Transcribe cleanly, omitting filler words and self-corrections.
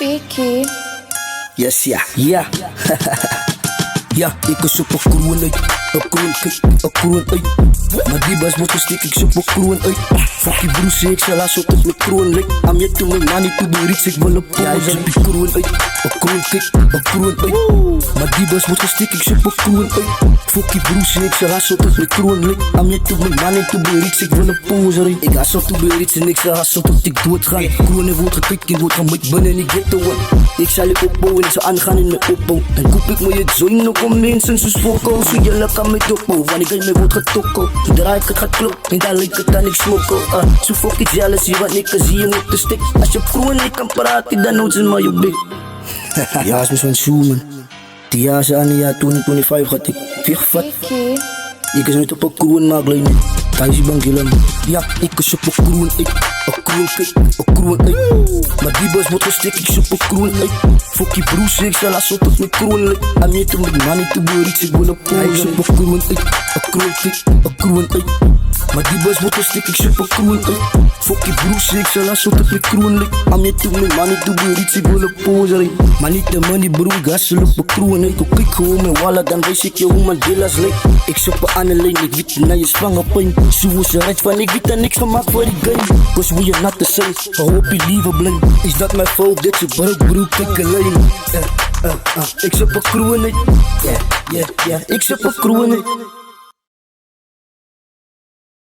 Vicky. Yes, ja. Ja, ik is op een kroon uit. Een kroon uit. Maar die bas wordt gestikt, ik zoek een kroon uit. Fuck die broes, ik zal als op het mijn kroon lijkt. I'm yet to make money to do rich, ik wil een poos. Ja, ik zoek die kroon uit. Een kroon uit. Maar die bas wordt gestikt, ik zoek een kroon uit. Fuck die broes, ik zal als op het mijn kroon lijkt. I'm yet to make money to do rich, ik wil een poos. Ik ga zo to be rich en ik zal hassel tot ik doodga. Kroon wordt gekikt, ik word gemaakt binnen in die ghetto. Ik zal je opbouwen en ze aangaan in mijn opbouw. Dan koop ik me je joint nog om mensen zoals Fokko. Zo je lekker met opbouw, wanneer ik me wordt getokko. Zodra ik het gaat klop, en daar lijkt het aan ik smokko. Zo fuck ik jealousy, want ik kan zie je op de stick. Als je kroon niet kan praten, dan houdt ze maar je big. Ja, is me zo'n shoe man. Die jaar ze aan de jaar 2025 gaat ik vechtvat. Vicky. Ik is niet op een kroon maar klein. Hij is bang gillen. Ja, ik is op een kroon uit. Een kroon uit. Maar die bus wordt gestikt, ik zoek een kroon uit. Fuck die broes, ik zal als op mijn kroon lijkt. I'm here to make money to be rich, ik wil een poos. Ik zoek een kroon uit. Een kroon uit. Maar die bus wordt gestikt, ik zoek een kroon uit. Fuck die broes, ik zal als op mijn kroon lijkt. I'm here to make money to be rich, ik wil een poos. Maar niet de money broer, gassel op een kroon uit. Ook ik gewoon mijn wallet, dan wees ik je hoe mijn dealers lijkt. Ik zoek een andere lijn, ik weet naar je zwanger pijn. Zo is er recht van, ik weet er niks van maak voor die game. Cause we are not the same, I hope je liever blind. Is dat mijn fout, dit je broek, kijk alleen. Ik zoek een kroon uit. Ik zoek een kroon uit.